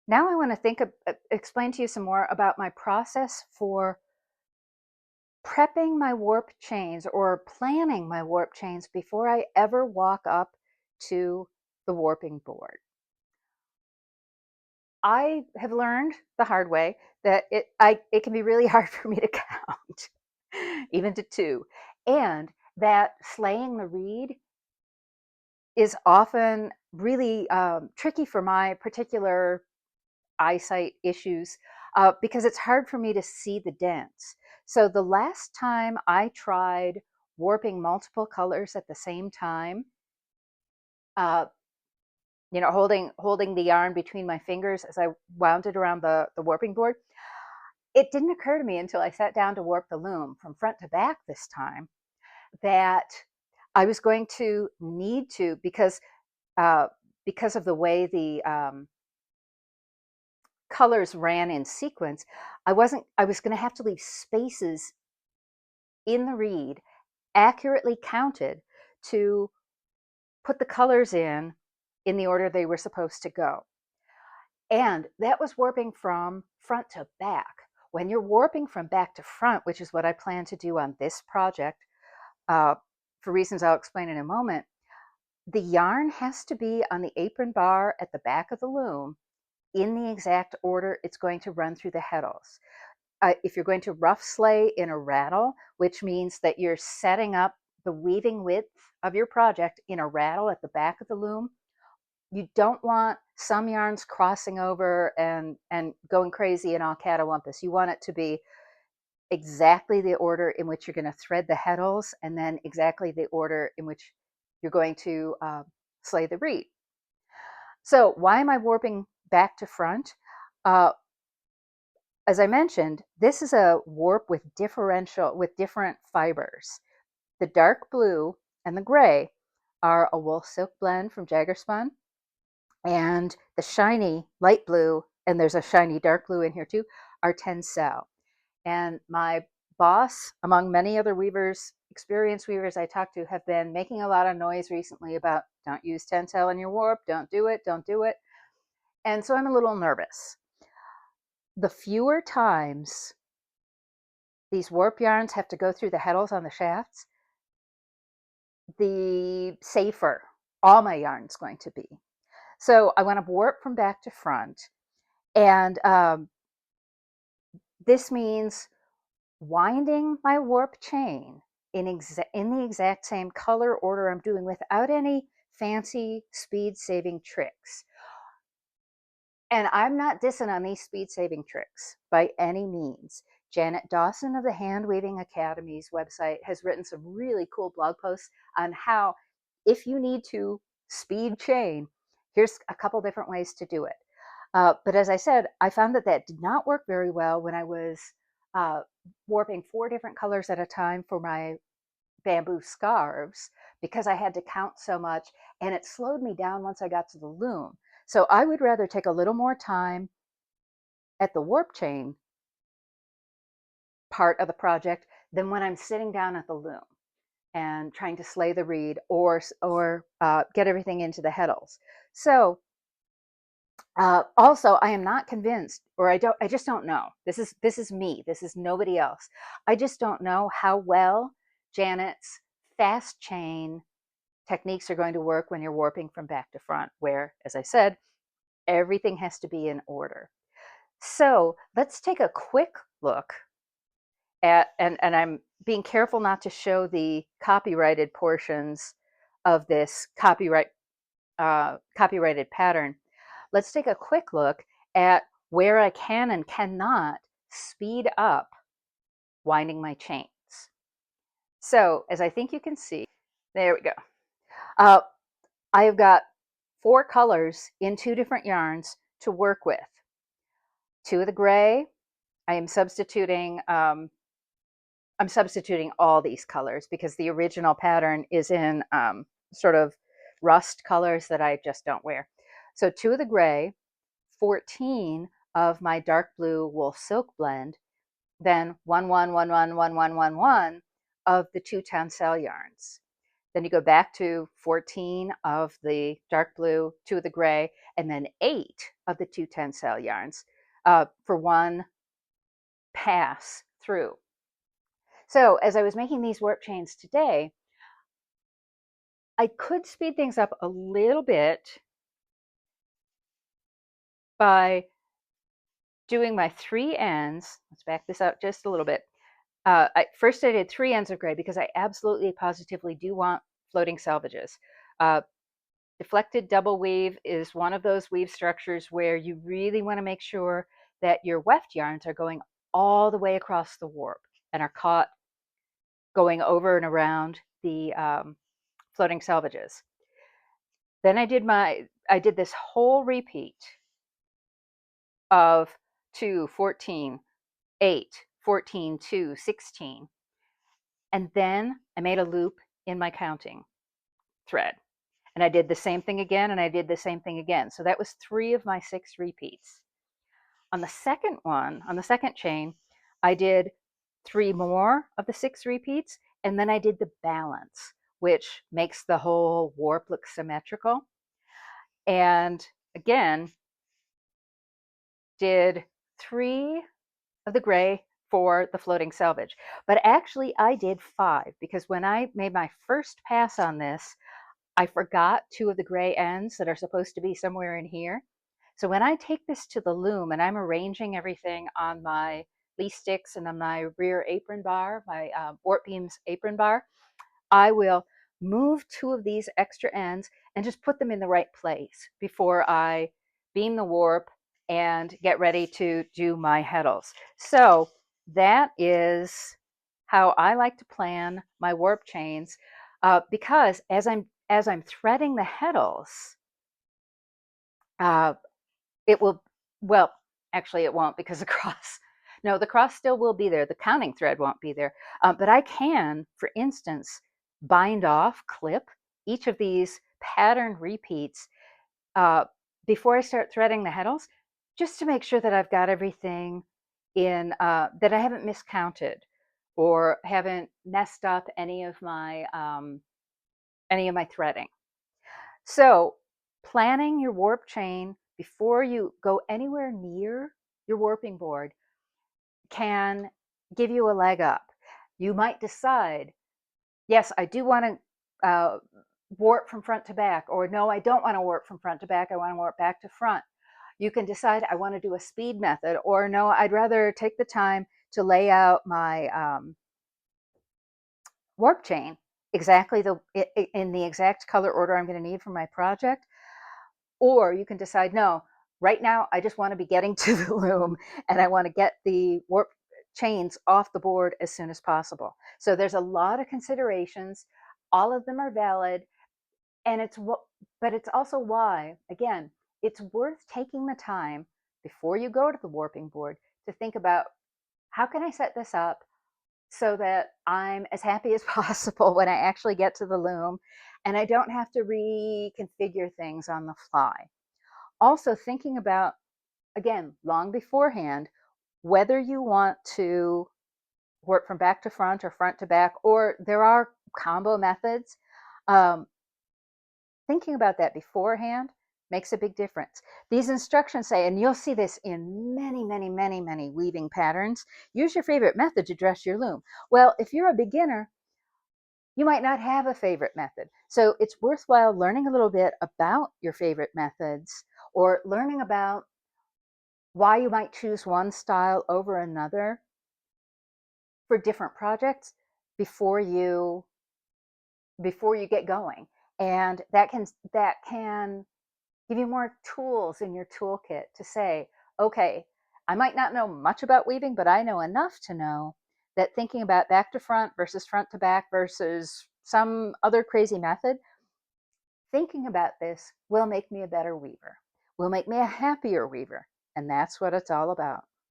Now I want to explain to you some more about my process for prepping my warp chains or planning my warp chains before I ever walk up to the warping board. I have learned the hard way that it can be really hard for me to count, even to two, and that slaying the reed is often really tricky for my particular eyesight issues because it's hard for me to see the dents. So the last time I tried warping multiple colors at the same time, uh, holding the yarn between my fingers as I wound it around the warping board, it didn't occur to me until I sat down to warp the loom from front to back this time that I was going to need to uh, because of the way the colors ran in sequence. I was going to have to leave spaces in the reed accurately counted to put the colors in the order they were supposed to go. And that was warping from front to back. When you're warping from back to front, which is what I plan to do on this project, uh, for reasons I'll explain in a moment, the yarn has to be on the apron bar at the back of the loom in the exact order it's going to run through the heddles. If you're going to rough slay in a rattle, which means that you're setting up the weaving width of your project in a rattle at the back of the loom, you don't want some yarns crossing over and going crazy and all catawampus. You want it to be exactly the order in which you're going to thread the heddles, and then exactly the order in which you're going to slay the reed. So why am I warping back to front? Uh, as I mentioned, this is a warp with different fibers. The dark blue and the gray are a wool silk blend from Jaggerspun, and the shiny light blue, and there's a shiny dark blue in here too, are Tencel. And my boss, among many other weavers, experienced weavers I talked to, have been making a lot of noise recently about don't use Tencel in your warp, don't do it, don't do it. And so I'm a little nervous. The fewer times these warp yarns have to go through the heddles on the shafts, the safer all my yarn's going to be. So I want to warp from back to front. And this means winding my warp chain in the exact same color order I'm doing without any fancy speed saving tricks. And I'm not dissing on these speed saving tricks by any means. Janet Dawson of the Hand Weaving Academy's website has written some really cool blog posts on how, if you need to speed chain, here's a couple different ways to do it. But as I said, I found that that did not work very well when I was uh, warping 4 different colors at a time for my bamboo scarves because I had to count so much, and it slowed me down once I got to the loom. So I would rather take a little more time at the warp chain part of the project than when I'm sitting down at the loom and trying to slay the reed or get everything into the heddles. So also, I am not convinced, or I just don't know. This is me. This is nobody else. I just don't know how well Janet's fast chain techniques are going to work when you're warping from back to front, where, as I said, everything has to be in order. So let's take a quick look at, and I'm being careful not to show the copyrighted portions of this copyrighted pattern. Let's take a quick look at where I can and cannot speed up winding my chains. So as I think you can see, there we go. Uh, I have got 4 colors in 2 different yarns to work with. 2 of the gray, I am substituting I'm substituting all these colors because the original pattern is in sort of rust colors that I just don't wear. So 2 of the gray, 14 of my dark blue wool silk blend, then 1, 1, 1, 1, 1, 1, 1, 1 of the 2 Tencel yarns. then you go back to 14 of the dark blue, 2 of the gray, and then 8 of the 2 Tencel yarns for one pass through. So as I was making these warp chains today, I could speed things up a little bit by doing my 3 ends. Let's back this up just a little bit. First I did 3 ends of gray because I absolutely positively do want floating selvages. Deflected double weave is one of those weave structures where you really want to make sure that your weft yarns are going all the way across the warp and are caught going over and around the floating selvages. Then I did this whole repeat of 2, 14, 8, 14, 2, 16. And then I made a loop in my counting thread. And I did the same thing again, and I did the same thing again. So that was 3 of my 6 repeats. On the second one, on the second chain, I did 3 more of the 6 repeats, and then I did the balance, which makes the whole warp look symmetrical. And again, did 3 of the gray for the floating selvage. But actually I did 5 because when I made my first pass on this, I forgot 2 of the gray ends that are supposed to be somewhere in here. So when I take this to the loom and I'm arranging everything on my lee sticks and on my rear apron bar, my Warp Beams apron bar, I will move 2 of these extra ends and just put them in the right place before I beam the warp and get ready to do my heddles. So that is how I like to plan my warp chains, because as I'm threading the heddles, it will, well, actually it won't because the cross, no, the cross still will be there. The counting thread won't be there. But I can, for instance, bind off, clip each of these pattern repeats before I start threading the heddles, just to make sure that I've got everything in, that I haven't miscounted or haven't messed up any of my threading. So planning your warp chain before you go anywhere near your warping board can give you a leg up. You might decide, yes, I do want to warp from front to back, or no, I don't want to warp from front to back, I want to warp back to front. You can decide I want to do a speed method, or no, I'd rather take the time to lay out my warp chain exactly in the exact color order I'm going to need for my project. Or you can decide, no, right now I just want to be getting to the loom and I want to get the warp chains off the board as soon as possible. So there's a lot of considerations. All of them are valid. And but it's also why, again, it's worth taking the time before you go to the warping board to think about, how can I set this up so that I'm as happy as possible when I actually get to the loom and I don't have to reconfigure things on the fly. Also thinking about, again, long beforehand, whether you want to work from back to front or front to back, or there are combo methods. Thinking about that beforehand makes a big difference. These instructions say, and you'll see this in many, many, many, many weaving patterns, use your favorite method to dress your loom. Well, if you're a beginner, you might not have a favorite method. So it's worthwhile learning a little bit about your favorite methods, or learning about why you might choose one style over another for different projects before you get going. And that can give you more tools in your toolkit to say, okay, I might not know much about weaving, but I know enough to know that thinking about back to front versus front to back versus some other crazy method, thinking about this will make me a better weaver, will make me a happier weaver. And that's what it's all about.